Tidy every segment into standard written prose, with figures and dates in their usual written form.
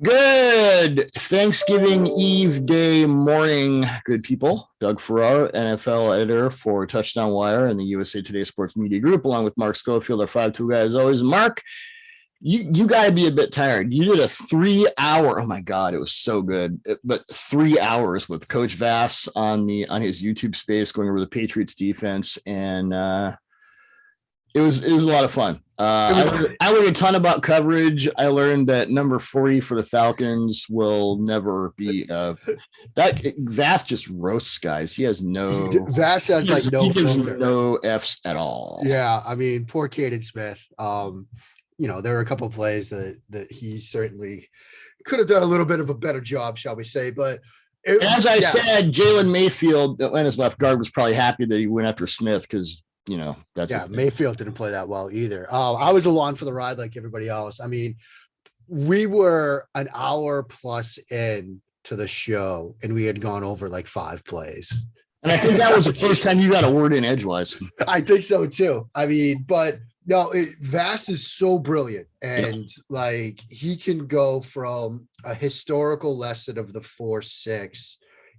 Good Thanksgiving Eve day morning, good people. Doug Farrar, NFL editor for Touchdown Wire and the USA Today Sports Media Group, along with Mark Schofield, our 5-2 guy as always. Mark, you got to be a bit tired. You did a 3 hour. Oh my God, it was so good. But 3 hours with Coach Vass on his YouTube space, going over the Patriots defense, and it was a lot of fun. I learned a ton about coverage. I learned that number 40 for the Falcons will never be that Vast just roasts guys. He has no Vast has like no filter. No F's at all. Yeah, I mean, poor Caden Smith. There were a couple of plays that he certainly could have done a little bit of a better job, shall we say. But as I said, Jalen Mayfield, Atlanta's left guard, was probably happy that he went after Smith because that's Mayfield didn't play that well either. I was along for the ride like everybody else. I mean, we were an hour plus in to the show and we had gone over like 5 plays. And I think that was the first time you got a word in edgewise. I think so too. I mean, but no, Vass is so brilliant. And like he can go from a historical lesson of the 4-6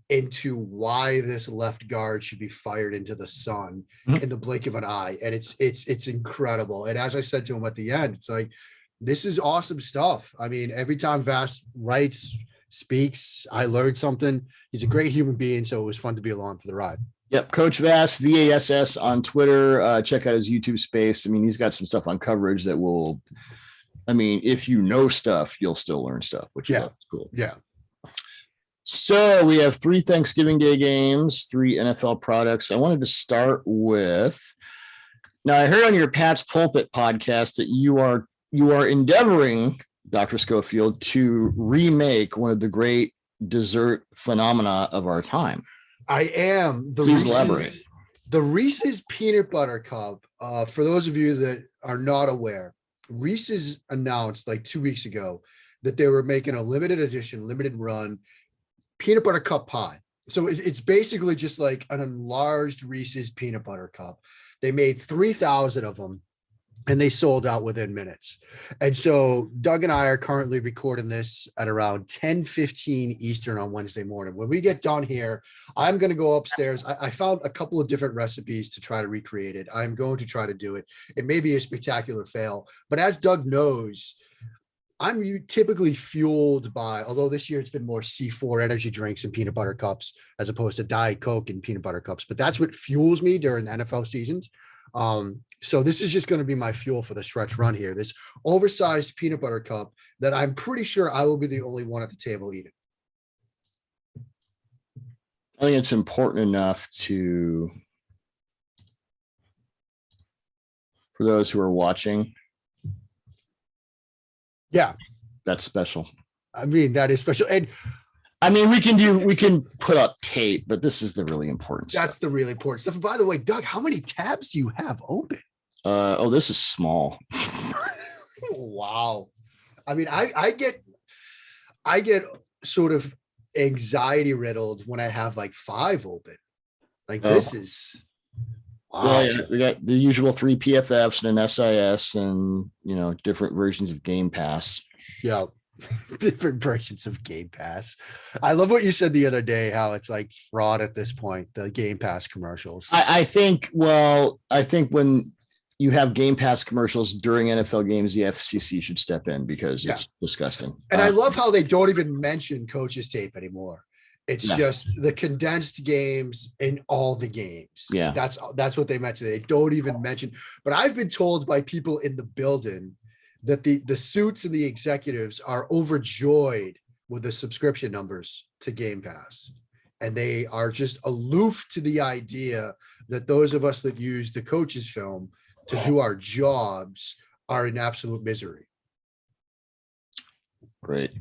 into why this left guard should be fired into the sun in the blink of an eye. And it's incredible. And as I said to him at the end, it's like, this is awesome stuff. I mean, every time Vass writes, speaks, I learned something. He's a great human being. So it was fun to be along for the ride. Yep. Coach Vass, VASS on Twitter. Check out his YouTube space. I mean, he's got some stuff on coverage that will, if you know stuff, you'll still learn stuff, which is cool. Yeah. So we have 3 Thanksgiving Day games, 3 NFL products. I wanted to start with, now I heard on your Pat's Pulpit podcast that you are endeavoring, Dr. Schofield, to remake one of the great dessert phenomena of our time. I am. The Reese's Peanut Butter Cup. For those of you that are not aware, Reese's announced like 2 weeks ago that they were making a limited edition, limited run peanut butter cup pie. So it's basically just like an enlarged Reese's peanut butter cup. They made 3,000 of them and they sold out within minutes. And so Doug and I are currently recording this at around 10:15 Eastern on Wednesday morning. When we get done here, I'm going to go upstairs. I found a couple of different recipes to try to recreate it. I'm going to try to do it. It may be a spectacular fail, but as Doug knows, I'm typically fueled by, although this year it's been more C4 energy drinks and peanut butter cups as opposed to Diet Coke and peanut butter cups, but that's what fuels me during the NFL seasons. So this is just going to be my fuel for the stretch run here. This oversized peanut butter cup that I'm pretty sure I will be the only one at the table eating. I think it's important enough for those who are watching. Yeah, that's special. I mean, that is special. And we can put up tape, but this is the really important stuff. That's the really important stuff. And by the way, Doug, how many tabs do you have open? This is small. Wow. I mean, I get sort of anxiety riddled when I have like 5 open. Like this is wow. Yeah, we got the usual 3 PFFs and an SIS and, different versions of Game Pass. Yeah. Different versions of Game Pass. I love what you said the other day, how it's like fraud at this point, the Game Pass commercials. I think when you have Game Pass commercials during NFL games, the FCC should step in because it's disgusting. And I love how they don't even mention coaches tape anymore. It's just the condensed games in all the games. Yeah. That's what they mention. They don't even mention, but I've been told by people in the building that the suits and the executives are overjoyed with the subscription numbers to Game Pass. And they are just aloof to the idea that those of us that use the coaches film to do our jobs are in absolute misery. Great.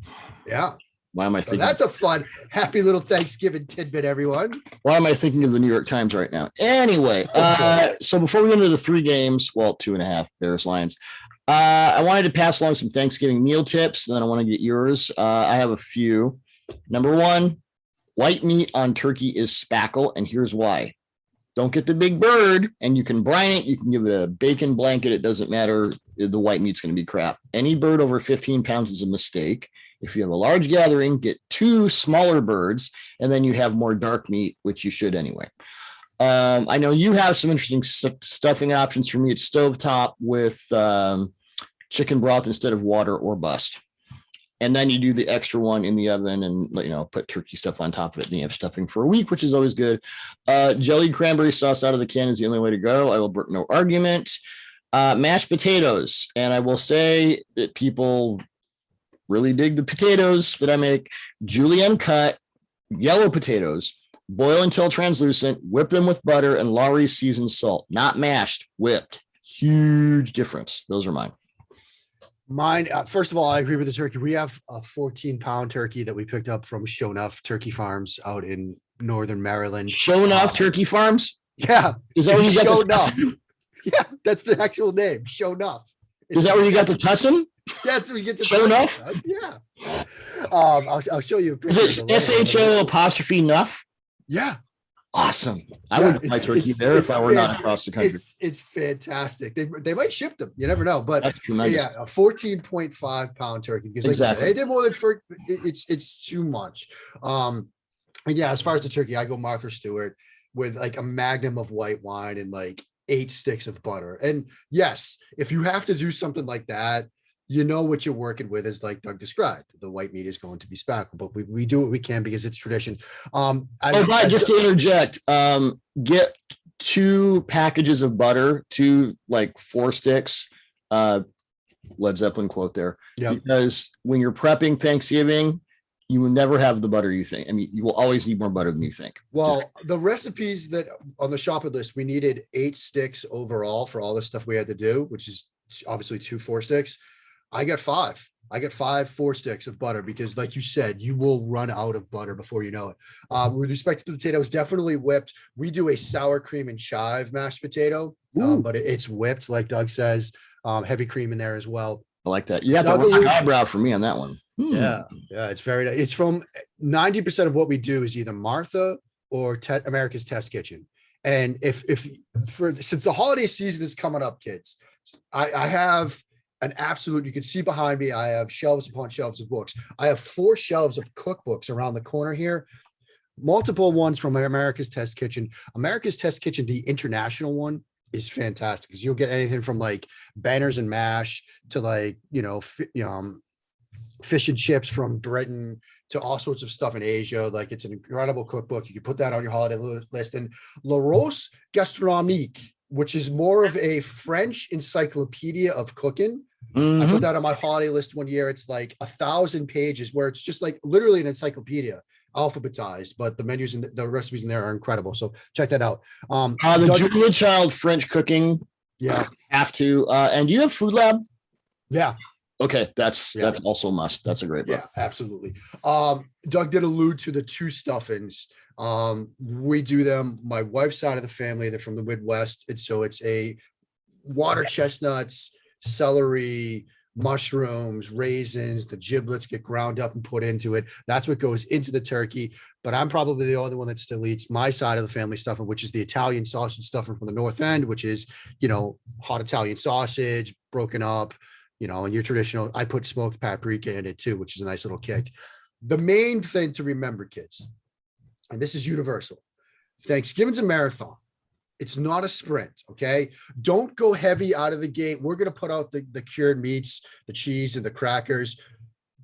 Yeah. Why am I thinking? That's a fun, happy little Thanksgiving tidbit, everyone. Why am I thinking of the New York Times right now? Anyway, so before we get into the 3 games, 2.5 Bears Lions, I wanted to pass along some Thanksgiving meal tips. And then I want to get yours. I have a few. Number 1, white meat on turkey is spackle, and here's why. Don't get the big bird, and you can brine it. You can give it a bacon blanket. It doesn't matter. The white meat's going to be crap. Any bird over 15 pounds is a mistake. If you have a large gathering, get 2 smaller birds, and then you have more dark meat, which you should anyway. I know you have some interesting stuffing options. For me, it's stovetop with chicken broth instead of water or bust. And then you do the extra one in the oven and, put turkey stuff on top of it. And you have stuffing for a week, which is always good. Jellied cranberry sauce out of the can is the only way to go. I will brook no argument. Mashed potatoes. And I will say that people really dig the potatoes that I make. Julienne cut yellow potatoes, boil until translucent, whip them with butter and Lawry's seasoned salt. Not mashed, whipped. Huge difference. Those are mine. Mine, first of all, I agree with the turkey. We have a 14-pound turkey that we picked up from Show Enough Turkey Farms out in northern Maryland. Show Enough Turkey Farms? Yeah. Is that where you got Show the Enough? tussin? Yeah, that's the actual name. Show Enough. Is that where you got the tussin? That's where we get to Show Enough? Right? Yeah. I'll show you a picture. Is it SHO' enough? Yeah. Awesome. I would buy turkey there if I were not across the country. It's fantastic. They might ship them. You never know. But yeah, a 14.5-pound turkey. Because like you said, anything more than it's too much. And yeah, as far as the turkey, I go Martha Stewart with like a magnum of white wine and like 8 sticks of butter. And yes, if you have to do something like that, you know what you're working with, is like Doug described. The white meat is going to be speckled, but we do what we can because it's tradition. Just to interject, get 2 packages of butter, 2 like 4 sticks. Led Zeppelin quote there. Yep. Because when you're prepping Thanksgiving, you will never have the butter you think. I mean, you will always need more butter than you think. Well, the recipes that on the shopping list, we needed 8 sticks overall for all the stuff we had to do, which is obviously 2 4 sticks. I got 5. I got 5 4 sticks of butter because, like you said, you will run out of butter before you know it. With respect to the potatoes, definitely whipped. We do a sour cream and chive mashed potato, but it's whipped, like Doug says. Heavy cream in there as well. I like that. You have to rock eyebrow for me on that one. Yeah, it's very. It's from 90% of what we do is either Martha or America's Test Kitchen. And since the holiday season is coming up, kids, I have an absolute, you can see behind me, I have shelves upon shelves of books. I have 4 shelves of cookbooks around the corner here, multiple ones from America's Test Kitchen. America's Test Kitchen, the international one, is fantastic because you'll get anything from like banners and mash to like, fish and chips from Britain to all sorts of stuff in Asia. Like, it's an incredible cookbook. You can put that on your holiday list. And La Rose Gastronomique, which is more of a French encyclopedia of cooking. Mm-hmm. I put that on my holiday list one year. It's like 1,000 pages where it's just like literally an encyclopedia, alphabetized, but the menus and the recipes in there are incredible. So check that out. The Julia Child French cooking. Yeah. Have to. And do you have Food Lab? Yeah. Okay. That's also a must. That's a great book. Yeah, absolutely. Doug did allude to the 2 stuffings. We do them, my wife's side of the family, they're from the Midwest. And so it's a water chestnuts, celery, mushrooms, raisins, the giblets get ground up and put into it. That's what goes into the turkey. But I'm probably the only one that still eats my side of the family stuffing, which is the Italian sausage stuffing from the North End, which is, hot Italian sausage broken up, and your traditional, I put smoked paprika in it too, which is a nice little kick. The main thing to remember, kids, and this is universal, Thanksgiving's a marathon. It's not a sprint, okay? Don't go heavy out of the gate. We're going to put out the cured meats, the cheese, and the crackers.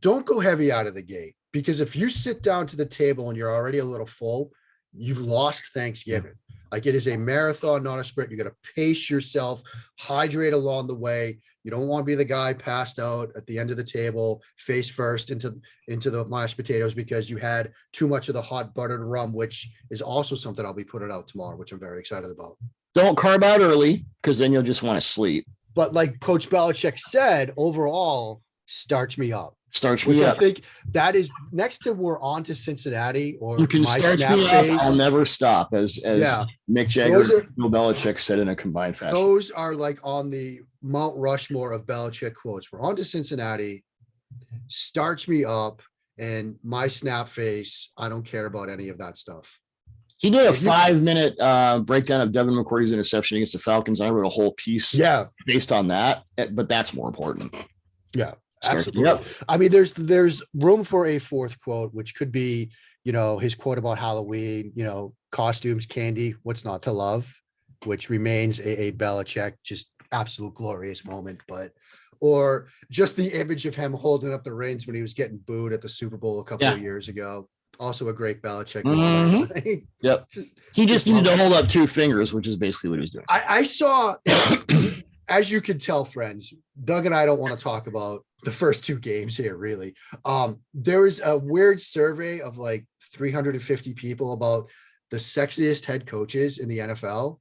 Don't go heavy out of the gate, because if you sit down to the table and you're already a little full, you've lost Thanksgiving. Like, it is a marathon, not a sprint. You got to pace yourself, hydrate along the way. You don't want to be the guy passed out at the end of the table, face first into the mashed potatoes because you had too much of the hot buttered rum, which is also something I'll be putting out tomorrow, which I'm very excited about. Don't carb out early, because then you'll just want to sleep. But like Coach Belichick said, overall, starch me up. Starch me up. I think that is next to we're on to Cincinnati, or you can my starch snap me phase. up. I'll never stop, as Mick Jagger and Bill Belichick said in a combined fashion. Those are like on the Mount Rushmore of Belichick quotes. We're on to Cincinnati, starch me up, and my snap face. I don't care about any of that stuff. He did a 5-minute breakdown of Devin McCourty's interception against the Falcons. I wrote a whole piece based on that, but that's more important. Yeah, absolutely. Yep. I mean, there's room for a fourth quote, which could be, his quote about Halloween, costumes, candy, what's not to love, which remains a Belichick, just absolute glorious moment. Or just the image of him holding up the reins when he was getting booed at the Super Bowl a couple of years ago. Also a great Belichick. Yep. He just needed to hold up 2 fingers, which is basically what he was doing. I saw, as you can tell, friends, Doug and I don't want to talk about the first 2 games here, really. There was a weird survey of like 350 people about the sexiest head coaches in the NFL.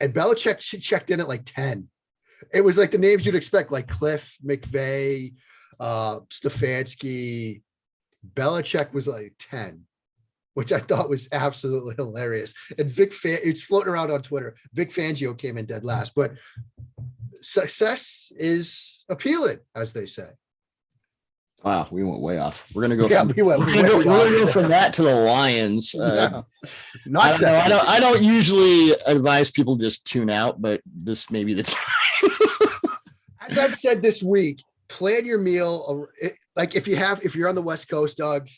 And Belichick checked in at like 10. It was like the names you'd expect, like Cliff, McVay, Stefanski. Belichick was like 10, which I thought was absolutely hilarious. And it's floating around on Twitter. Vic Fangio came in dead last, but success is appealing, as they say. Wow, we went way off. We're gonna go. We're gonna go from that to the Lions. Not sexy. I don't usually advise people just tune out, but this may be the time. As I've said this week, plan your meal. Like if you're on the West Coast, Doug,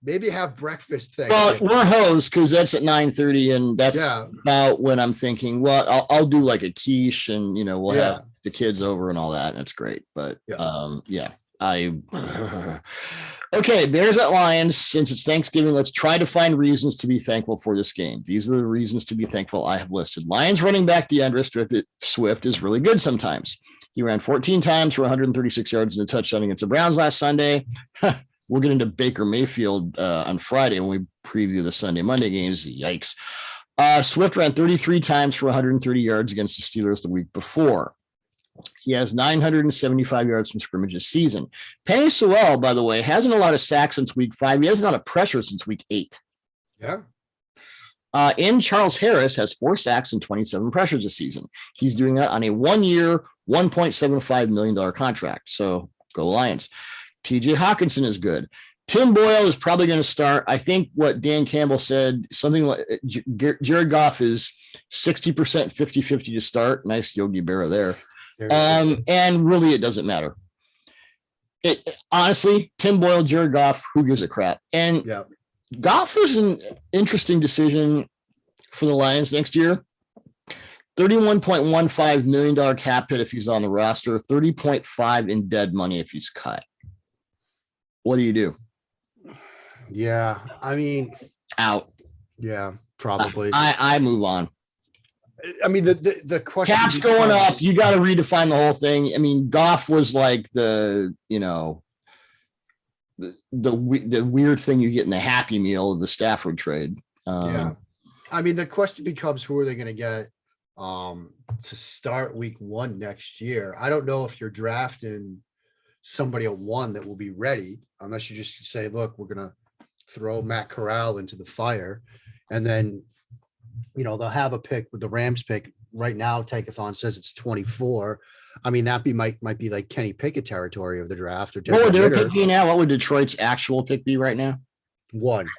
maybe have breakfast thing. Well, we're hosts because that's at 9:30, and that's about when I'm thinking. Well, I'll do like a quiche, and we'll have the kids over and all that, and it's great. But okay, Bears at Lions. Since it's Thanksgiving, let's try to find reasons to be thankful for this game. These are the reasons to be thankful I have listed. Lions running back DeAndre Swift is really good sometimes. He ran 14 times for 136 yards and a touchdown against the Browns last Sunday. We'll get into Baker Mayfield on Friday when we preview the Sunday-Monday games. Yikes. Swift ran 33 times for 130 yards against the Steelers the week before. He has 975 yards from scrimmage this season. Penny Sewell, by the way, hasn't a lot of sacks since week 5. He hasn't a lot of pressure since week 8. Yeah. And Charles Harris has 4 sacks and 27 pressures this season. He's doing that on a 1-year, $1.75 million contract. So go Lions. TJ Hawkinson is good. Tim Boyle is probably going to start. I think what Dan Campbell said, something like Jared Goff is 60%, 50-50 to start. Nice Yogi Berra there. And really, it doesn't matter. Honestly, Tim Boyle, Jared Goff, who gives a crap? And Goff is an interesting decision for the Lions next year. $31.15 million cap hit if he's on the roster, 30.5 in dead money if he's cut. What do you do? Yeah, I mean, out. Yeah, probably. I move on. I mean, the question, cap's going up. You got to redefine the whole thing. I mean, Goff was like the weird thing you get in the Happy Meal of the Stafford trade. I mean, the question becomes, who are they going to get to start week 1 next year? I don't know if you're drafting somebody at 1 that will be ready, unless you just say, look, we're going to throw Matt Corral into the fire, and then they'll have a pick with the Rams pick right now. Tankathon says it's 24. I mean, that might be like Kenny Pickett territory of the draft. Or what would their pick be now? What would Detroit's actual pick be right now? 1.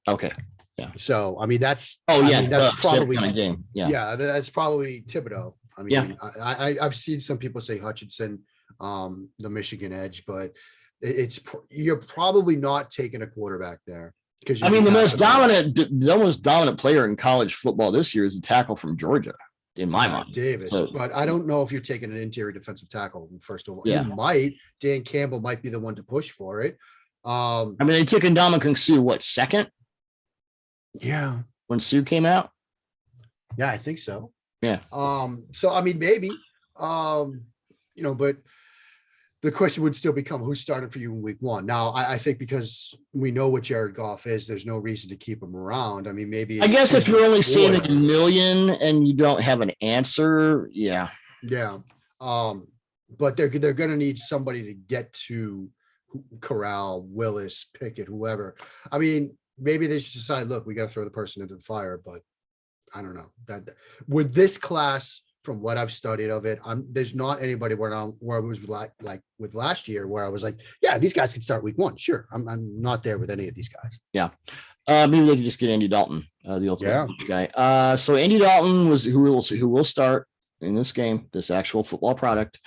Okay. Yeah. So, I mean, that's that's probably kind of game. Yeah. That's probably Thibodeau. I mean, I've seen some people say Hutchinson, the Michigan edge, but you're probably not taking a quarterback there. I mean, the most dominant player in college football this year is a tackle from Georgia, in my mind. Davis, but I don't know if you're taking an interior defensive tackle, first of all. Yeah. You might. Dan Campbell might be the one to push for it. I mean, they took Ndamukong Suh, second? Yeah. When Sue came out? Yeah, I think so. Yeah. So, I mean, maybe, but the question would still become, who's starting for you in week 1? Now, I think because we know what Jared Goff is, there's no reason to keep him around. I mean, maybe. I guess if you're only saving $1 million and you don't have an answer, yeah. Yeah. But they're going to need somebody to get to Corral, Willis, Pickett, whoever. I mean, maybe they should decide, look, we got to throw the person into the fire, but I don't know. That with this class, from what I've studied of it, there's not anybody where I was like with last year where I was like, yeah, these guys can start week 1. Sure. I'm not there with any of these guys. Yeah. Maybe they can just get Andy Dalton, the ultimate guy. So Andy Dalton who will start in this game, this actual football product.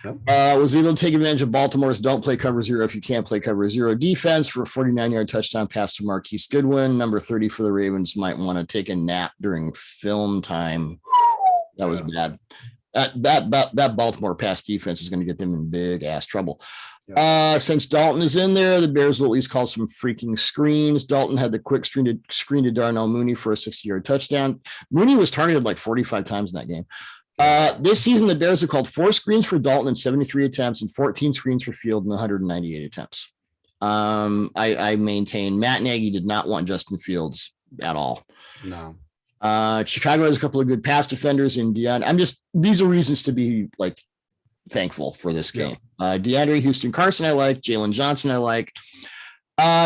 Yep. Was able to take advantage of Baltimore's don't play cover 0 if you can't play cover 0 defense for a 49-yard touchdown pass to Marquise Goodwin. Number 30 for the Ravens might want to take a nap during film time. That was bad. That Baltimore pass defense is going to get them in big ass trouble. Yeah. Since Dalton is in there, the Bears will at least call some freaking screens. Dalton had the quick screen to Darnell Mooney for a 60-yard touchdown. Mooney was targeted like 45 times in that game. This season, the Bears have called 4 screens for Dalton in 73 attempts and 14 screens for Field in 198 attempts. I maintain Matt Nagy did not want Justin Fields at all. No. Chicago has a couple of good pass defenders in these are reasons to be like thankful for this game. DeAndre Houston Carson, I like. Jalen Johnson, I like.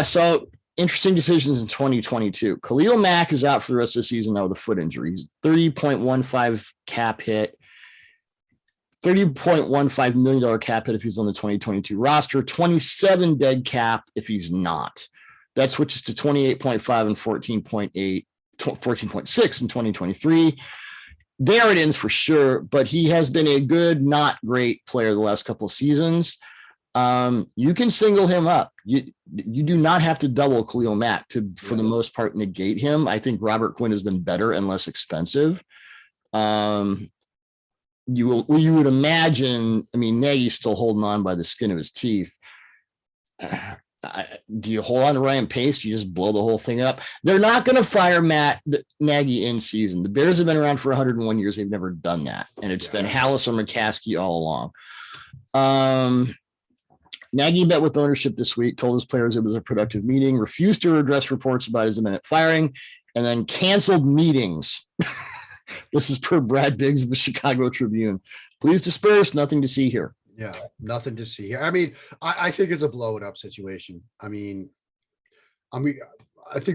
So interesting decisions in 2022. Khalil Mack is out for the rest of the season now with a foot injury. He's 30.15 cap hit, $30.15 million cap hit if he's on the 2022 roster, 27 dead cap if he's not. That switches to 28.5 and 14.6 in 2023. There it ends for sure, but he has been a good, not great player the last couple of seasons. You can single him up. You do not have to double Khalil Mack for the most part, negate him. I think Robert Quinn has been better and less expensive. You would imagine, I mean, Nagy's still holding on by the skin of his teeth. Do you hold on to Ryan Pace? Do you just blow the whole thing up? They're not going to fire Nagy in season. The Bears have been around for 101 years. They've never done that. And it's been Hallis or McCaskey all along. Nagy met with ownership this week, told his players it was a productive meeting, refused to address reports about his imminent firing, and then canceled meetings. This is per Brad Biggs of the Chicago Tribune. Please disperse. Nothing to see here. Yeah, nothing to see here. I mean, I think it's a blow it up situation. I think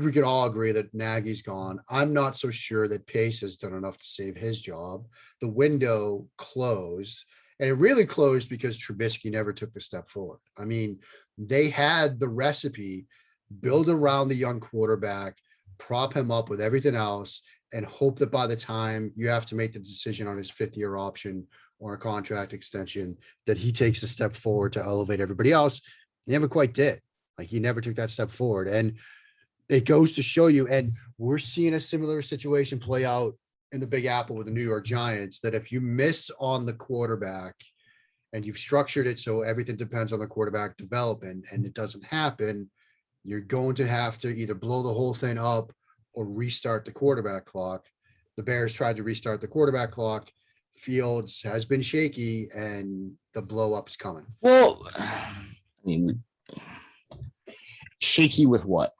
we could all agree that Nagy's gone. I'm not so sure that Pace has done enough to save his job. The window closed, and it really closed because Trubisky never took the step forward. I mean, they had the recipe, build around the young quarterback, prop him up with everything else, and hope that by the time you have to make the decision on his 5th-year option or a contract extension, that he takes a step forward to elevate everybody else. He never quite did. Like, he never took that step forward. And it goes to show you, and we're seeing a similar situation play out in the Big Apple with the New York Giants, that if you miss on the quarterback and you've structured it so everything depends on the quarterback development and it doesn't happen, you're going to have to either blow the whole thing up or restart the quarterback clock. The Bears tried to restart the quarterback clock. Fields has been shaky, and the blow up is coming. Well, I mean, shaky with what?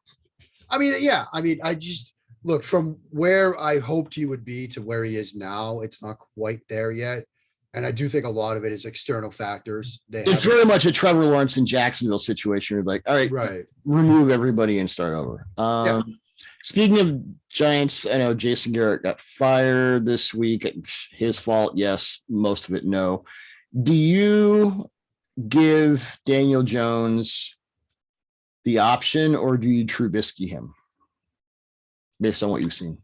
I just look from where I hoped he would be to where he is now. It's not quite there yet. And I do think a lot of it is external factors. It's very much a Trevor Lawrence in Jacksonville situation. You're like, all right, remove everybody and start over. Speaking of Giants, I know Jason Garrett got fired this week. His fault, yes. Most of it, no. Do you give Daniel Jones the option, or do you Trubisky him based on what you've seen?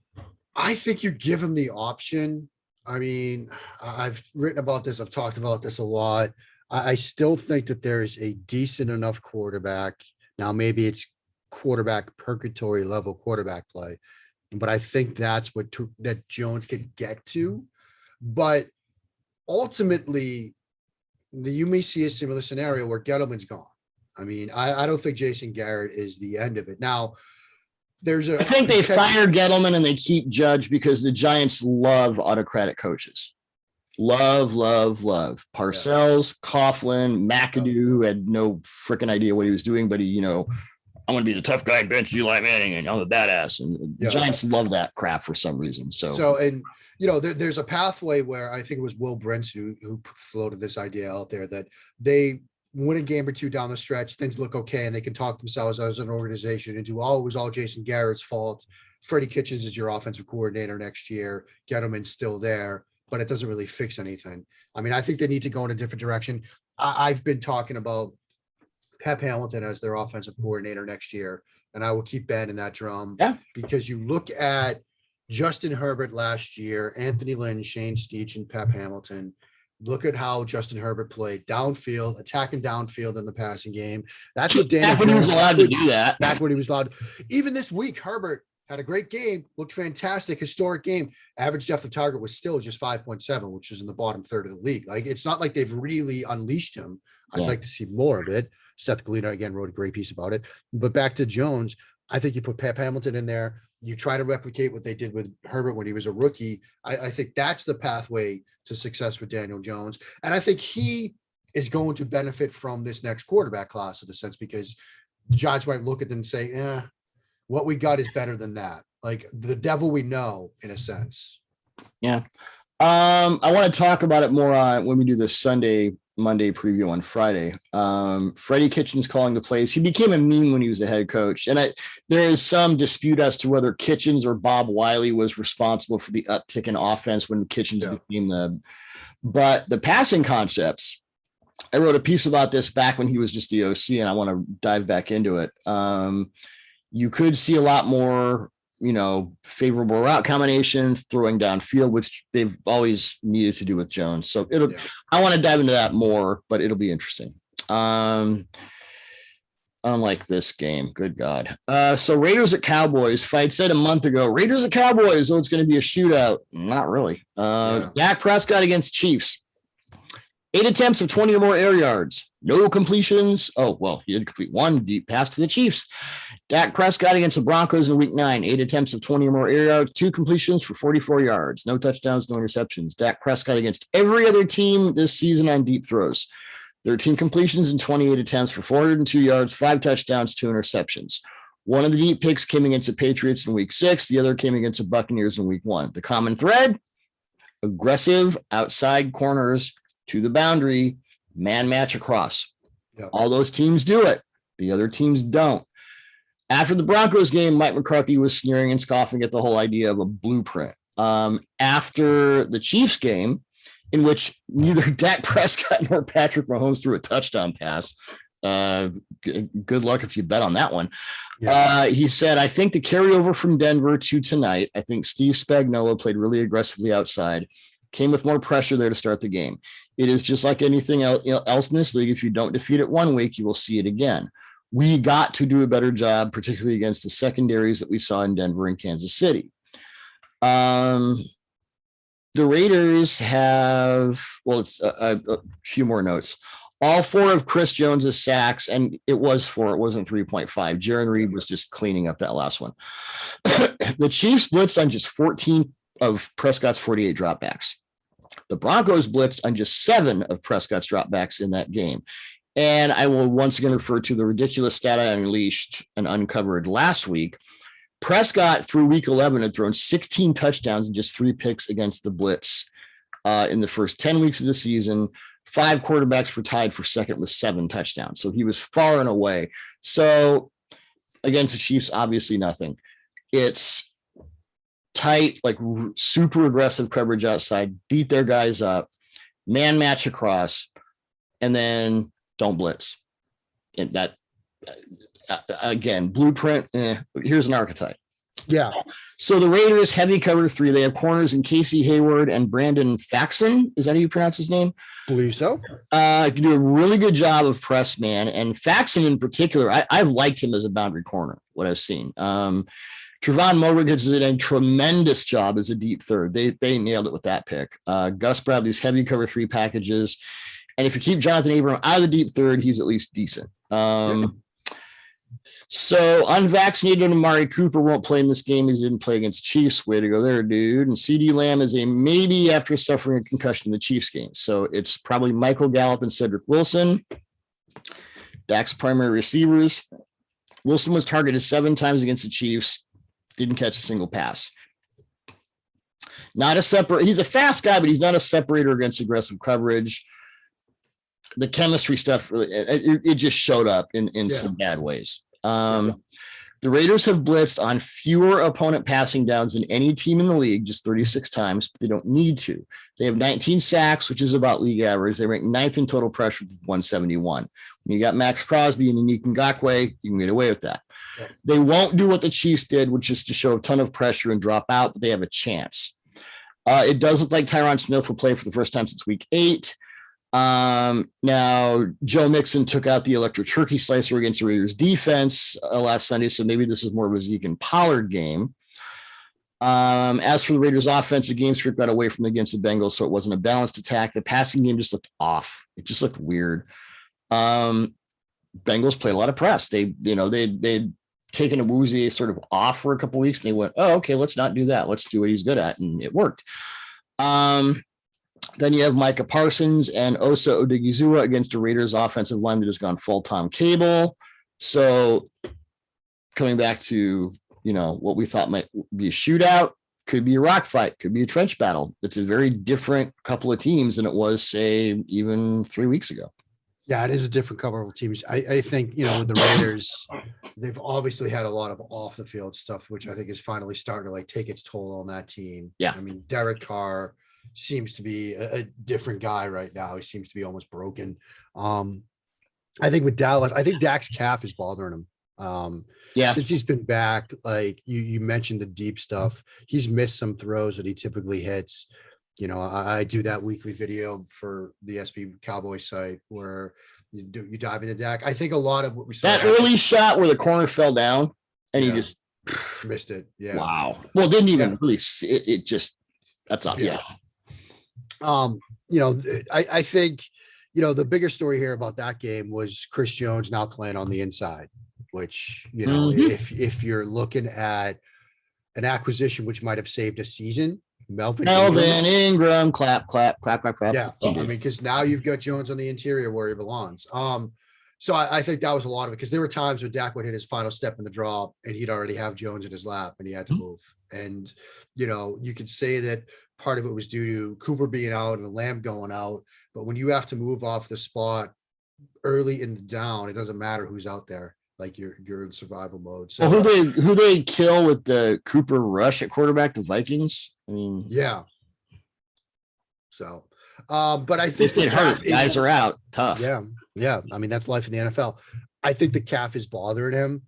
I think you give him the option. I mean, I've written about this. I've talked about this a lot. I still think that there is a decent enough quarterback. Now, maybe it's quarterback purgatory level quarterback play, but I think that's that Jones could get to. But ultimately, you may see a similar scenario where Gettleman's gone. I mean, I don't think Jason Garrett is the end of it. Now, I think they fire Gettleman and they keep Judge because the Giants love autocratic coaches. Love. Parcells, Coughlin, McAdoo, who had no freaking idea what he was doing, but he, I'm going to be the tough guy, bench Eli Manning, and I'm a badass. And the Giants love that crap for some reason. There's a pathway where I think it was Will Brents who floated this idea out there that they win a game or two down the stretch, things look okay, and they can talk themselves as an organization into, it was all Jason Garrett's fault. Freddie Kitchens is your offensive coordinator next year. Gettleman's still there. but it doesn't really fix anything. I mean, I think they need to go in a different direction. I've been talking about Pep Hamilton as their offensive coordinator next year, and I will keep banging that drum. Yeah. Because you look at Justin Herbert last year, Anthony Lynn, Shane Steach, and Pep Hamilton. Look at how Justin Herbert played downfield, attacking downfield in the passing game. That's what Daniel Jones was allowed to do that. Back when he was allowed. Even this week, Herbert had a great game, looked fantastic, historic game. Average depth of target was still just 5.7, which is in the bottom third of the league. Like, it's not like they've really unleashed him. I'd like to see more of it. Seth Galina, again, wrote a great piece about it. But back to Jones, I think you put Pep Hamilton in there. You try to replicate what they did with Herbert when he was a rookie. I think that's the pathway to success for Daniel Jones. And I think he is going to benefit from this next quarterback class in a sense, because the Giants might look at them and say, what we got is better than that. Like the devil we know, in a sense. Yeah. I want to talk about it more when we do the Monday preview on Friday. Freddie Kitchens calling the plays. He became a meme when he was the head coach. And there is some dispute as to whether Kitchens or Bob Wiley was responsible for the uptick in offense when Kitchens became but the passing concepts, I wrote a piece about this back when he was just the OC, and I want to dive back into it. You could see a lot more, favorable route combinations, throwing downfield, which they've always needed to do with Jones. So I want to dive into that more, but it'll be interesting. Unlike this game, good God. So Raiders at Cowboys. If I had said a month ago, Raiders at Cowboys, it's going to be a shootout. Not really. Dak Prescott against Chiefs. 8 attempts of 20 or more air yards. No completions. Oh, well, he did complete one deep pass to the Chiefs. Dak Prescott against the Broncos in week 9. 8 attempts of 20 or more air yards. 2 completions for 44 yards. No touchdowns, no interceptions. Dak Prescott against every other team this season on deep throws. 13 completions and 28 attempts for 402 yards, 5 touchdowns, 2 interceptions. One of the deep picks came against the Patriots in week 6. The other came against the Buccaneers in week 1. The common thread, aggressive outside corners to the boundary, man match across. Yep. All those teams do it. The other teams don't. After the Broncos game, Mike McCarthy was sneering and scoffing at the whole idea of a blueprint. After the Chiefs game, in which neither Dak Prescott nor Patrick Mahomes threw a touchdown pass, good luck if you bet on that one. Yeah. He said, I think the carryover from Denver to tonight, I think Steve Spagnuolo played really aggressively outside, came with more pressure there to start the game. It is just like anything else in this league. If you don't defeat it one week, you will see it again. We got to do a better job, particularly against the secondaries that we saw in Denver and Kansas City. The Raiders have, it's a few more notes. All 4 of Chris Jones's sacks, and it was 4, it wasn't 3.5. Jaron Reed was just cleaning up that last one. The Chiefs blitzed on just 14 of Prescott's 48 dropbacks. The Broncos blitzed on just 7 of Prescott's dropbacks in that game. And I will once again refer to the ridiculous stat I unleashed and uncovered last week. Prescott, through week 11, had thrown 16 touchdowns and just 3 picks against the blitz in the first 10 weeks of the season. 5 quarterbacks were tied for second with 7 touchdowns. So he was far and away. So against the Chiefs, obviously nothing. It's tight, like super aggressive coverage outside, beat their guys up, man match across, and then don't blitz. And that, again, blueprint, here's an archetype. Yeah. So the Raiders, heavy cover 3. They have corners in Casey Hayward and Brandon Faxon. Is that how you pronounce his name? Believe so. Can do a really good job of press man. And Faxon in particular, I've liked him as a boundary corner, what I've seen. Trevon Moehrig has done a tremendous job as a deep third. They nailed it with that pick. Gus Bradley's heavy cover 3 packages. And if you keep Jonathan Abram out of the deep third, he's at least decent. So unvaccinated Amari Cooper won't play in this game. He didn't play against Chiefs. Way to go there, dude. And CeeDee Lamb is a maybe after suffering a concussion in the Chiefs game. So it's probably Michael Gallup and Cedric Wilson. Dak's primary receivers. Wilson was targeted 7 times against the Chiefs. Didn't catch a single pass. Not a separate. He's a fast guy, but he's not a separator against aggressive coverage. The chemistry stuff, really, it just showed up in some bad ways. The Raiders have blitzed on fewer opponent passing downs than any team in the league, just 36 times, but they don't need to. They have 19 sacks, which is about league average. They rank 9th in total pressure with 171. When you got Max Crosby and Unique Ngakoue, you can get away with that. Yeah. They won't do what the Chiefs did, which is to show a ton of pressure and drop out, but they have a chance. It does look like Tyron Smith will play for the first time since week 8. Now Joe Mixon took out the electric turkey slicer against the Raiders defense last Sunday. So maybe this is more of a Zeke and Pollard game. As for the Raiders offense, the game script got away from against the Bengals. So it wasn't a balanced attack. The passing game just looked off. It just looked weird. Bengals played a lot of press. They'd taken a Woozy sort of off for a couple of weeks and they went, oh, okay, let's not do that. Let's do what he's good at. And it worked. Then you have Micah Parsons and Osa Odigizua against the Raiders offensive line that has gone full Tom Cable. So coming back to, what we thought might be a shootout, could be a rock fight, could be a trench battle. It's a very different couple of teams than it was, say, even 3 weeks ago. Yeah, it is a different couple of teams. I think, with the Raiders, they've obviously had a lot of off the field stuff, which I think is finally starting to take its toll on that team. Yeah. I mean, Derek Carr seems to be a different guy right now. He seems to be almost broken. I think with Dallas, I think Dak's calf is bothering him. Since he's been back, you mentioned the deep stuff. He's missed some throws that he typically hits. I do that weekly video for the SB Cowboys site where you dive into Dak. I think a lot of what we saw that early shot where the corner fell down and he just missed it. Yeah. Wow. Well, didn't even really see it. It just, that's up. Yeah. I think, the bigger story here about that game was Chris Jones now playing on the inside, which, if you're looking at an acquisition, which might have saved a season, Melvin Ingram, clap. Yeah. Because now you've got Jones on the interior where he belongs. So I think that was a lot of it because there were times when Dak would hit his final step in the draw and he'd already have Jones in his lap and he had to move. And, you could say that part of it was due to Cooper being out and Lamb going out. But when you have to move off the spot early in the down, it doesn't matter who's out there. You're in survival mode. So who they kill with the Cooper rush at quarterback, the Vikings. I mean, yeah. So, but I think the hurt. Guys are out. Tough. Yeah. Yeah. I mean, that's life in the NFL. I think the calf is bothering him,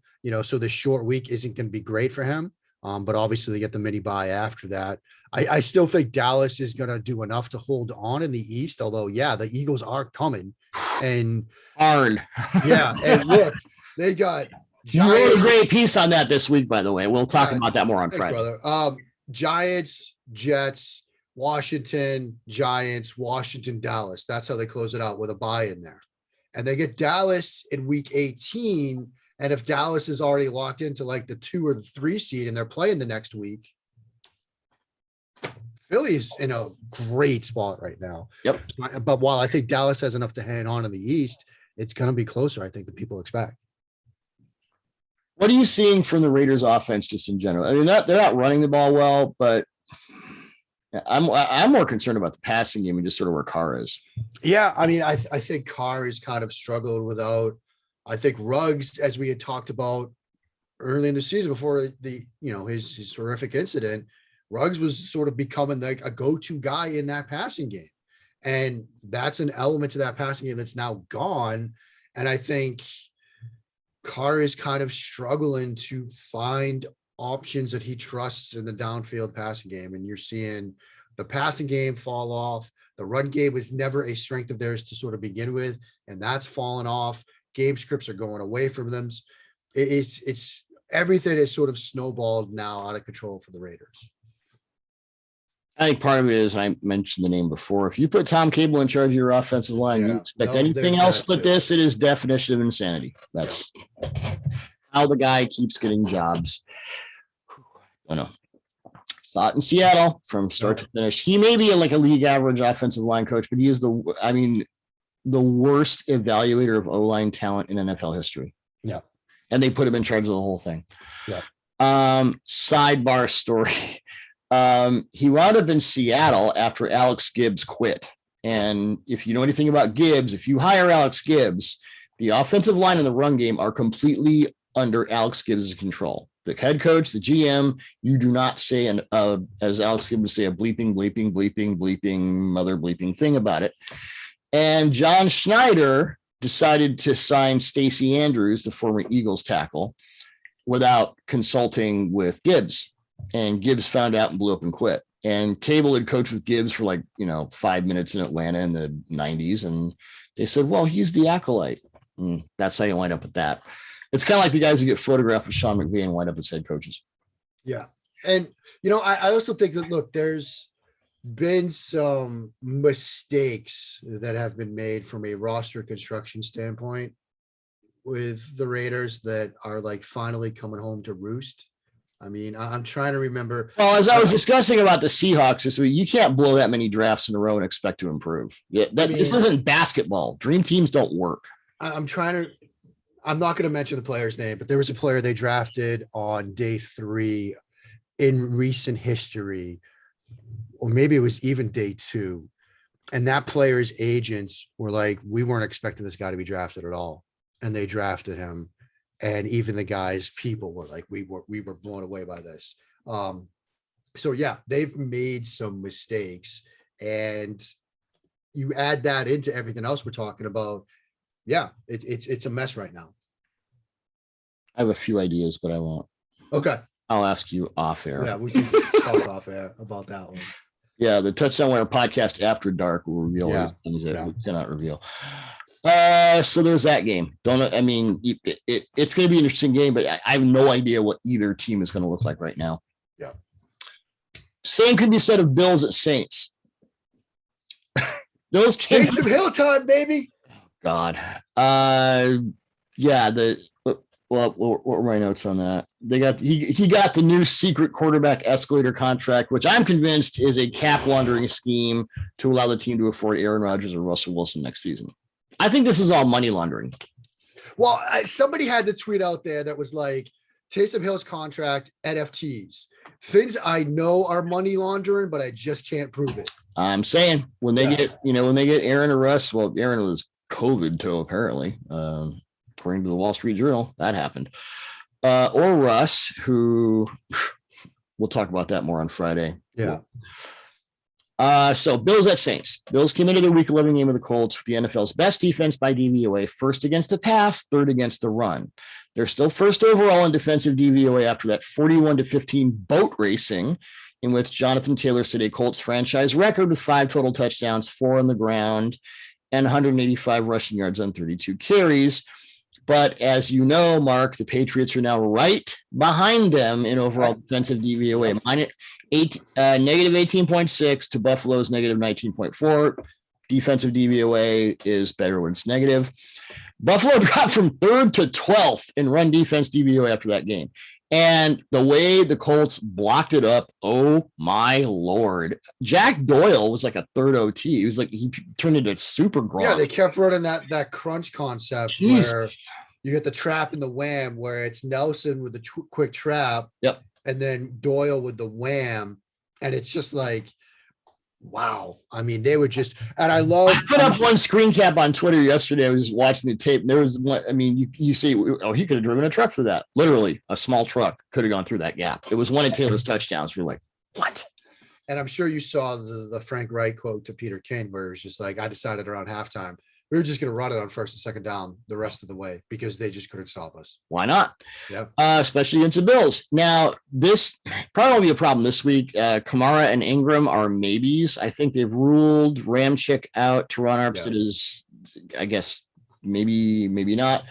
so the short week isn't going to be great for him. But obviously they get the mini bye after that. I still think Dallas is going to do enough to hold on in the East, although, the Eagles are coming and hard. Yeah. And look, they got you wrote a great piece on that this week, by the way. We'll talk about that more on Friday. Brother. Giants, Jets, Washington, Giants, Washington, Dallas. That's how they close it out with a bye in there. And they get Dallas in week 18. And if Dallas is already locked into the 2 or the 3 seed and they're playing the next week, Philly's in a great spot right now. Yep. But while I think Dallas has enough to hang on in the East, it's going to be closer, I think, than people expect. What are you seeing from the Raiders offense just in general? I mean, they're not running the ball well, but I'm more concerned about the passing game and just sort of where Carr is. Yeah. I mean, I think Carr has kind of struggled without, I think Ruggs, as we had talked about early in the season before his horrific incident, Ruggs was sort of becoming a go-to guy in that passing game. And that's an element to that passing game that's now gone. And I think Carr is kind of struggling to find options that he trusts in the downfield passing game. And you're seeing the passing game fall off. The run game was never a strength of theirs to sort of begin with. And that's fallen off. Game scripts are going away from them. It's everything is sort of snowballed now out of control for the Raiders. I think part of it is, I mentioned the name before. If you put Tom Cable in charge of your offensive line, you expect anything else but this, it is definition of insanity. That's how the guy keeps getting jobs. I know. Saw it in Seattle from start to finish. He may be a league average offensive line coach, but he is the worst evaluator of O-line talent in NFL history. Yeah. And they put him in charge of the whole thing. Yeah. Sidebar story. He wound up in Seattle after Alex Gibbs quit. And if you know anything about Gibbs, if you hire Alex Gibbs, the offensive line and the run game are completely under Alex Gibbs' control. The head coach, the GM, you do not say, as Alex Gibbs would say, a bleeping mother bleeping thing about it. And John Schneider decided to sign Stacey Andrews, the former Eagles tackle, without consulting with Gibbs. And Gibbs found out and blew up and quit. And Cable had coached with Gibbs for 5 minutes in Atlanta in the 90s. And they said, well, he's the acolyte. And that's how you wind up with that. It's kind of like the guys who get photographed with Sean McVay and wind up as head coaches. Yeah. And, I also think that, look, there's been some mistakes that have been made from a roster construction standpoint with the Raiders that are finally coming home to roost. I mean, I'm trying to remember. Well, as I was discussing about the Seahawks this week, you can't blow that many drafts in a row and expect to improve. This isn't basketball. Dream teams don't work. I'm not going to mention the player's name, but there was a player they drafted on day 3 in recent history, or maybe it was even day 2. And that player's agents were like, we weren't expecting this guy to be drafted at all. And they drafted him. And even the guy's people were like, we were blown away by this. So yeah, they've made some mistakes, and you add that into everything else we're talking about. Yeah, it's a mess right now. I have a few ideas, but I won't. Okay. I'll ask you off air. Yeah, we can talk off air about that one. Yeah, the Touchdown Wire podcast after dark will reveal things that we cannot reveal. So there's that game. It's going to be an interesting game, but I have no idea what either team is going to look like right now. Yeah. Same could be said of Bills at Saints. Those Taysom Hill time, baby. God. What were my notes on that? He got the new secret quarterback escalator contract, which I'm convinced is a cap laundering scheme to allow the team to afford Aaron Rodgers or Russell Wilson next season. I think this is all money laundering. Well, somebody had the tweet out there that was like, Taysom Hill's contract, NFTs, things I know are money laundering, but I just can't prove it. I'm saying when they get Aaron or Russ, well, Aaron was COVID too, apparently, according to the Wall Street Journal, that happened. Or Russ, who we'll talk about that more on Friday. Yeah. So Bills at Saints. Bills came into the Week 11 game of the Colts with the NFL's best defense by DVOA, first against the pass, third against the run. They're still first overall in defensive DVOA after that 41-15 boat racing, in which Jonathan Taylor set a Colts franchise record with 5 total touchdowns, 4 on the ground, and 185 rushing yards on 32 carries. But as you know, Mark, the Patriots are now right behind them in overall defensive DVOA, negative 18.6 to Buffalo's negative 19.4. Defensive DVOA is better when it's negative. Buffalo dropped from 3rd to 12th in run defense DVOA after that game. And the way the Colts blocked it up, oh my Lord. Jack Doyle was like a third OT. He turned into super Gronk. Yeah, they kept running that crunch concept where you get the trap and the wham, where it's Nelson with the quick trap. Yep. And then Doyle with the wham. And it's just like, wow. I mean, they were just, and I put up one screen cap on Twitter yesterday. I was watching the tape. And there was one, I mean, you see, he could have driven a truck through that. Literally, a small truck could have gone through that gap. It was one of Taylor's touchdowns. We're like, what? And I'm sure you saw the Frank Wright quote to Peter King, where it was just like, I decided around halftime, we were just going to run it on 1st and 2nd down the rest of the way because they just couldn't stop us. Why not? Yeah. Especially against the Bills. Now, this probably won't be a problem this week. Kamara and Ingram are maybes. I think they've ruled Ramchick out. Teron Armstead is, I guess, maybe not.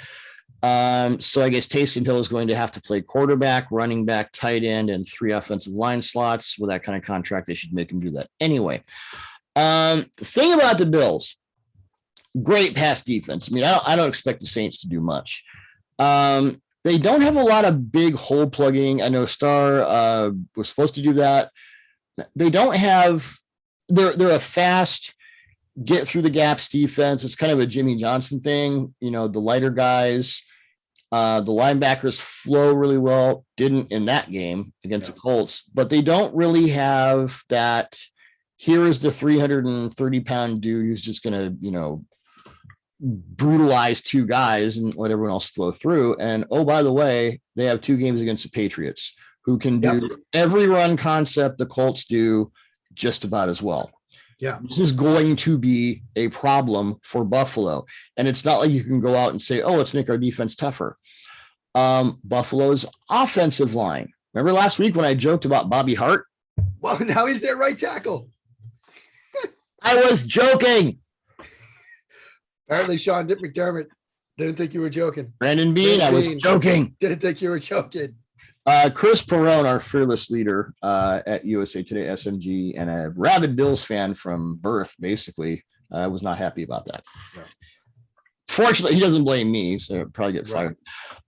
So I guess Taysom Hill is going to have to play quarterback, running back, tight end, and 3 offensive line slots. With that kind of contract, they should make him do that anyway. The thing about the Bills, great pass defense. I mean, I don't expect the Saints to do much. They don't have a lot of big hole plugging. I know Starr was supposed to do that. They don't have. They're a fast get through the gaps defense. It's kind of a Jimmy Johnson thing. You know, the lighter guys, the linebackers flow really well. Didn't in that game against the Colts, but they don't really have that. Here is the 330-pound dude who's just going to, brutalize two guys and let everyone else flow through. And oh, by the way, they have 2 games against the Patriots, who can do every run concept the Colts do just about as well. Yeah. This is going to be a problem for Buffalo. And it's not like you can go out and say, oh, let's make our defense tougher. Buffalo's offensive line. Remember last week when I joked about Bobby Hart? Well, now he's their right tackle. I was joking. Apparently, Sean McDermott didn't think you were joking. Brandon Bean, I was joking. Didn't think you were joking. Chris Perrone, our fearless leader at USA Today SMG and a rabid Bills fan from birth, basically, was not happy about that. Yeah. Fortunately, he doesn't blame me, so I'll probably get fired.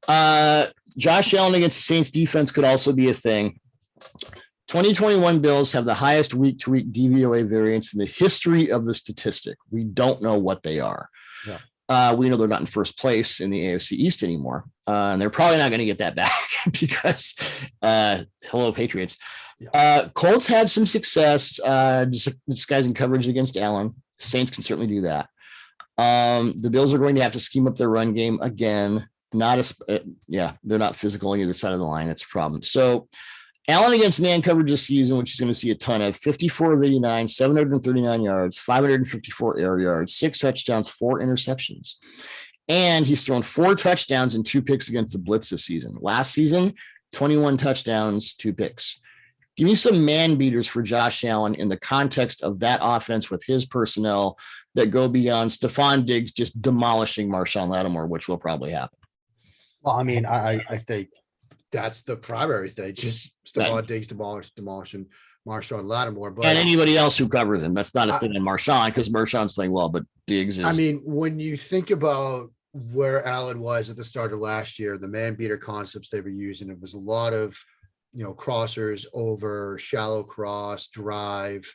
Right. Josh Allen against the Saints defense could also be a thing. 2021 Bills have the highest week-to-week DVOA variance in the history of the statistic. We don't know what they are. Yeah. We know they're not in first place in the AFC East anymore. And they're probably not going to get that back because hello, Patriots. Yeah. Colts had some success disguising coverage against Allen. Saints can certainly do that. The Bills are going to have to scheme up their run game again. They're not physical on either side of the line. That's a problem. So Allen against man coverage this season, which is going to see a ton of 54 of 89, 739 yards, 554 air yards, 6 touchdowns, 4 interceptions. And he's thrown 4 touchdowns and 2 picks against the blitz this season. Last season, 21 touchdowns, 2 picks. Give me some man beaters for Josh Allen in the context of that offense with his personnel that go beyond Stephon Diggs just demolishing Marshawn Lattimore, which will probably happen. Well, I mean, I think that's the primary thing. Just Stephon Diggs demolishing Marshawn Lattimore. But, and anybody else who covers him. That's not a thing in Marshawn because Marshawn's playing well, but Diggs is. I mean, when you think about where Allen was at the start of last year, the man beater concepts they were using, it was a lot of, crossers over, shallow cross, drive.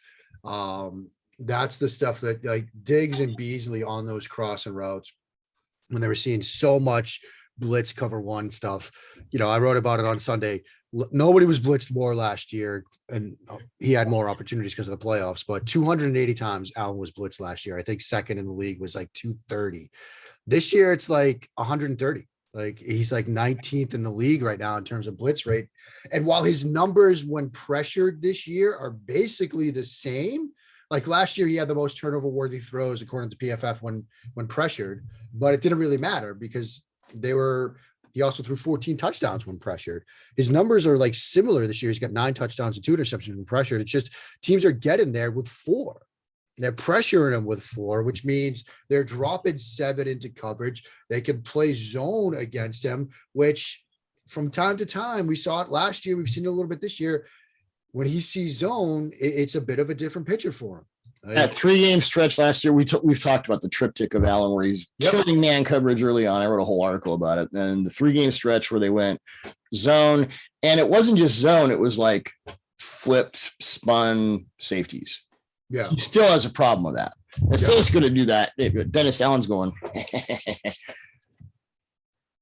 That's the stuff that like Diggs and Beasley on those crossing routes, when they were seeing so much blitz cover one stuff. I wrote about it on Sunday. Nobody was blitzed more last year, and he had more opportunities because of the playoffs, but 280 times Allen was blitzed last year. I think second in the league was like 230. This year it's like 130. Like he's like 19th in the league right now in terms of blitz rate. And while his numbers when pressured this year are basically the same, like last year he had the most turnover worthy throws according to PFF when pressured, but it didn't really matter because he also threw 14 touchdowns when pressured. His numbers are like similar this year. He's got 9 touchdowns and 2 interceptions when pressured. It's just teams are getting there with 4. They're pressuring him with 4, which means they're dropping 7 into coverage. They can play zone against him, which from time to time, we saw it last year. We've seen it a little bit this year. When he sees zone, it's a bit of a different picture for him. That 3-game stretch last year, we've talked about the triptych of Allen where he's killing man coverage early on. I wrote a whole article about it. And the 3-game stretch where they went zone, and it wasn't just zone. It was like flipped, spun safeties. Yeah. He still has a problem with that. The Saints going to do that. Dennis Allen's going.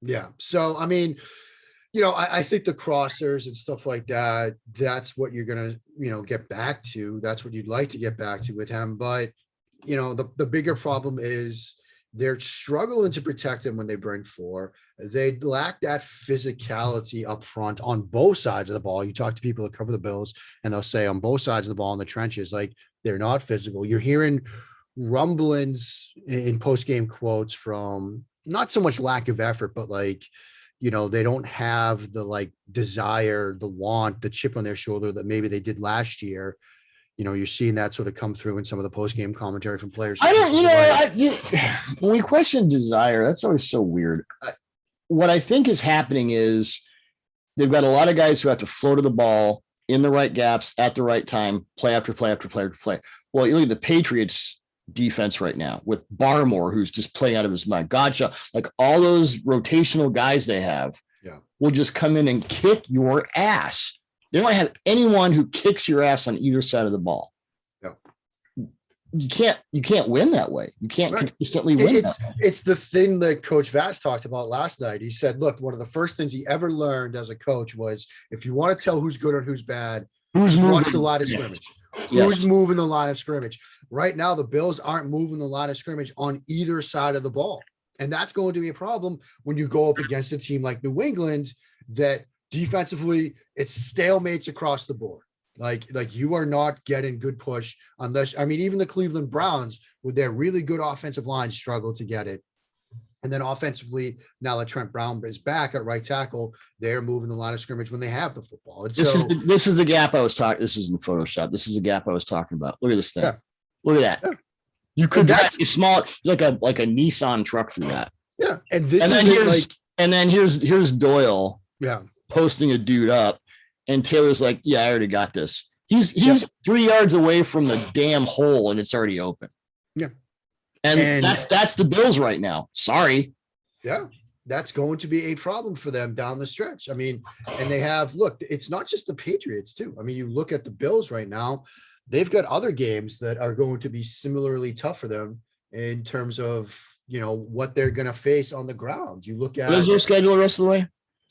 Yeah. So, I mean, I think the crossers and stuff like that, that's what you're going to, get back to. That's what you'd like to get back to with him. But, the bigger problem is they're struggling to protect him when they bring 4. They lack that physicality up front on both sides of the ball. You talk to people that cover the Bills and they'll say on both sides of the ball in the trenches, like they're not physical. You're hearing rumblings in post-game quotes from not so much lack of effort, but like, they don't have the like desire, the want, the chip on their shoulder that maybe they did last year. You're seeing that sort of come through in some of the post-game commentary from players. When we question desire, that's always so weird. What I think is happening is they've got a lot of guys who have to flow to the ball in the right gaps at the right time, play after play after play after play. Well, you look at the Patriots defense right now with Barmore, who's just playing out of his mind. Gotcha. Like all those rotational guys they have will just come in and kick your ass. They don't have anyone who kicks your ass on either side of the ball. No. You can't win that way. You can't consistently win. It's the thing that Coach Vass talked about last night. He said, look, one of the first things he ever learned as a coach was if you want to tell who's good or who's bad, watch the line of scrimmage. Who's moving the line of scrimmage? Right now, the Bills aren't moving the line of scrimmage on either side of the ball. And that's going to be a problem when you go up against a team like New England that defensively, it's stalemates across the board. Like you are not getting good push unless, I mean, even the Cleveland Browns with their really good offensive line struggle to get it. And then offensively, now that Trent Brown is back at right tackle, they're moving the line of scrimmage when they have the football. And this is the gap I was talking. This is in Photoshop. This is the gap I was talking about. Look at this thing. Yeah. Look at that. Yeah. You could drive a small, like a Nissan truck through that. Yeah. And then here's Doyle. Yeah. Posting a dude up, and Taylor's like, "Yeah, I already got this." He's 3 yards away from the damn hole, and it's already open. Yeah. And that's the Bills right now. Sorry. Yeah, that's going to be a problem for them down the stretch. I mean, and they have, look, it's not just the Patriots too. I mean, you look at the Bills right now, they've got other games that are going to be similarly tough for them in terms of, what they're going to face on the ground. You look at. What is their schedule the rest of the way?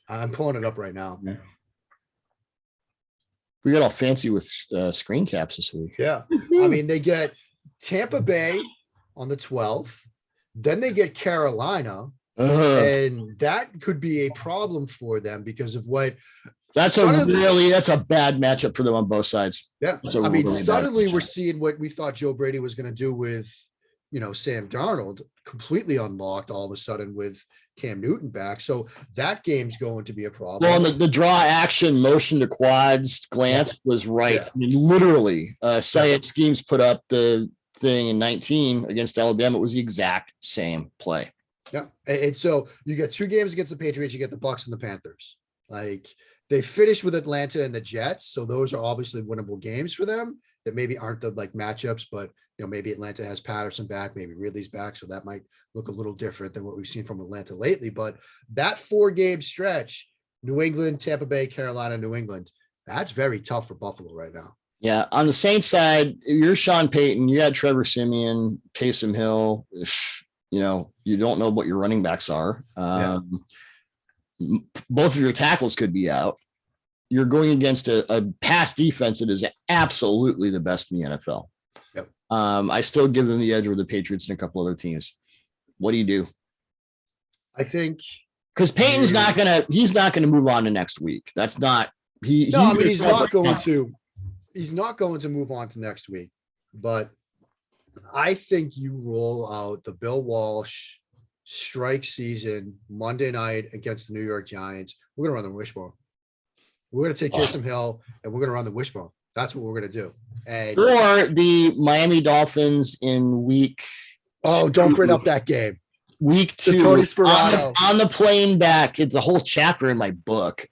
I'm pulling it up right now. Yeah. We got all fancy with screen caps this week. Yeah. I mean, they get Tampa Bay on the 12th. Then they get Carolina. And that could be a problem for them because of what. That's a bad matchup for them on both sides. Yeah. I mean, suddenly we're seeing what we thought Joe Brady was going to do with, Sam Darnold, completely unlocked all of a sudden with Cam Newton back. So that game's going to be a problem. Well, the draw action motion to quads glance was right. Yeah. I mean, literally, Syed Schemes put up the thing in 19 against Alabama. It was the exact same play. Yeah. And so you get 2 games against the Patriots, you get the Bucs and the Panthers. Like they finished with Atlanta and the Jets. So those are obviously winnable games for them that maybe aren't the matchups, but maybe Atlanta has Patterson back, maybe Ridley's back. So that might look a little different than what we've seen from Atlanta lately. But that 4-game stretch, New England, Tampa Bay, Carolina, New England, that's very tough for Buffalo right now. Yeah. On the Saints side, you're Sean Payton, you got Trevor Siemian, Taysom Hill. You don't know what your running backs are. Both of your tackles could be out. You're going against a pass defense that is absolutely the best in the NFL. Yep. I still give them the edge with the Patriots and a couple other teams. What do you do? I think because Payton's he's not gonna move on to next week. That's not he's not going to move on to next week. But I think you roll out the Bill Walsh strike season Monday night against the New York Giants. We're gonna run the wishbone. We're going to take Taysom Hill and we're going to run the wishbone. That's what we're going to do. Or the Miami Dolphins in week. Oh, don't bring up that game. Week 2. The Tony Sperano. On the plane back. It's a whole chapter in my book.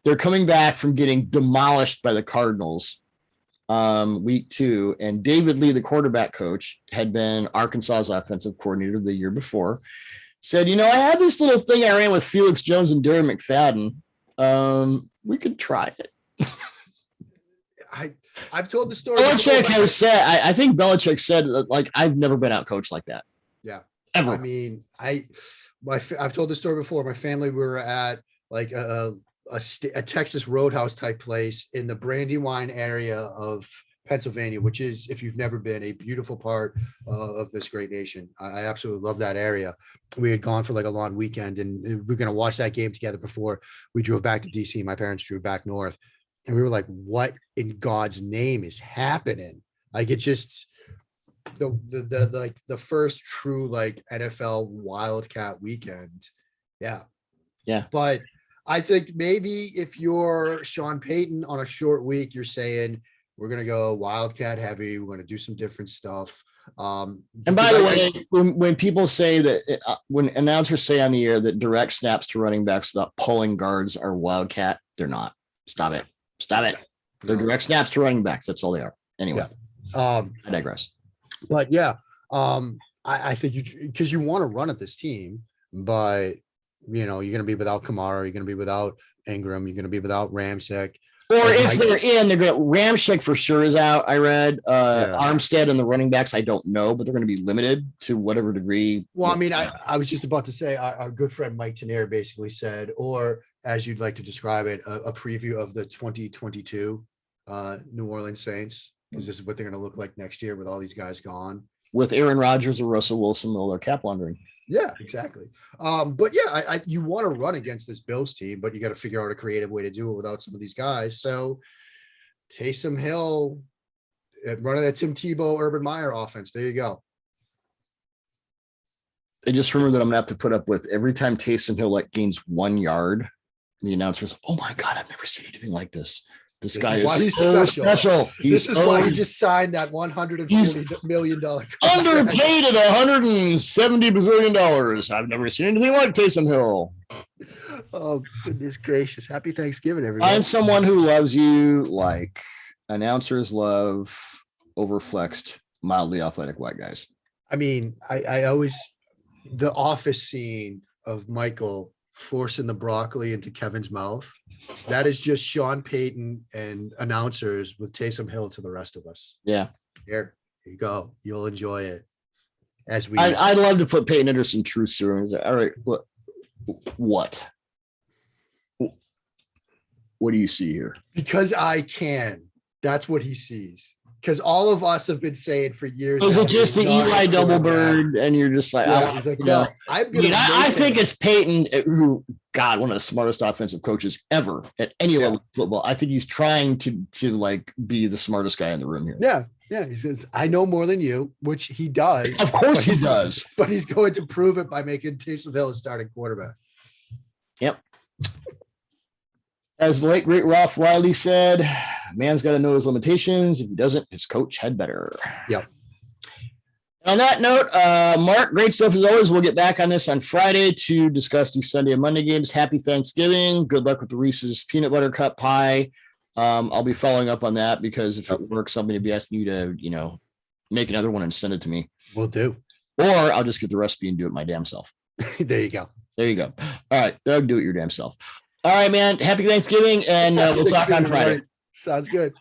They're coming back from getting demolished by the Cardinals week 2. And David Lee, the quarterback coach, had been Arkansas's offensive coordinator the year before, said, I had this little thing I ran with Felix Jones and Darren McFadden. We could try it. I've told the story. Belichick has said, I think Belichick said that, I've never been out coached like that. Yeah. Ever. I mean, I've told the story before. My family, we were at a Texas Roadhouse type place in the Brandywine area of Pennsylvania, which is, if you've never been, a beautiful part of this great nation. I absolutely love that area. We had gone for a long weekend and we were going to watch that game together before we drove back to DC. My parents drove back north and we were like, what in God's name is happening? It just, the first true NFL Wildcat weekend. Yeah. Yeah. But I think maybe if you're Sean Payton on a short week, you're saying, we're going to go Wildcat heavy. We're going to do some different stuff. And by the way, when people say that, when announcers say on the air that direct snaps to running backs without pulling guards are Wildcat, they're not. Stop it. They're direct snaps to running backs. That's all they are. Anyway, I digress. But I think because you want to run at this team, but you're going to be without Kamara. You're going to be without Ingram. You're going to be without Ramczyk. Or if they're in, they're going to Ramczyk for sure is out. I read Armstead and the running backs. I don't know, but they're going to be limited to whatever degree. Well, I mean, I was just about to say our good friend Mike Tenier basically said, or as you'd like to describe it, a preview of the 2022 New Orleans Saints. because this is what they're going to look like next year with all these guys gone. With Aaron Rodgers or Russell Wilson, all their cap laundering. Yeah, exactly. But yeah, you want to run against this Bills team, but you got to figure out a creative way to do it without some of these guys. So Taysom Hill running a Tim Tebow, Urban Meyer offense. There you go. I just remember that I'm gonna have to put up with every time Taysom Hill gains 1 yard. The announcers, oh my God, I've never seen anything like this. This guy is so special. This is why he just signed that $140 million. Underpaid at $170 bazillion. I've never seen anything like Taysom Hill. Oh, goodness gracious. Happy Thanksgiving, everybody. I'm someone who loves you like announcers love overflexed, mildly athletic white guys. I mean, I always, the office scene of Michael forcing the broccoli into Kevin's mouth. That is just Sean Payton and announcers with Taysom Hill to the rest of us. Yeah. Here you go. You'll enjoy it. As we, I'd love to put Peyton Anderson truth serum. All right, look, what do you see here? Because I can. That's what he sees. Because all of us have been saying for years. Was it just the Eli double bird? And you're just like, yeah, he's like, no. I think it's Peyton, who, God, one of the smartest offensive coaches ever at any level of football. I think he's trying to be the smartest guy in the room here. Yeah. Yeah. He says, I know more than you, which he does. Of course he does. But he's going to prove it by making Taysom Hill a starting quarterback. Yep. As the late great Ralph Wiley said, man's got to know his limitations. If he doesn't, his coach had better. Yep. On that note, Mark, great stuff as always. We'll get back on this on Friday to discuss these Sunday and Monday games. Happy Thanksgiving. Good luck with the Reese's peanut butter cup pie. I'll be following up on that because if it works, I'm going to be asking you to, make another one and send it to me. Will do. Or I'll just get the recipe and do it my damn self. There you go. There you go. All right, Doug, do it your damn self. All right, man. Happy Thanksgiving, and we'll talk on Friday. Sounds good.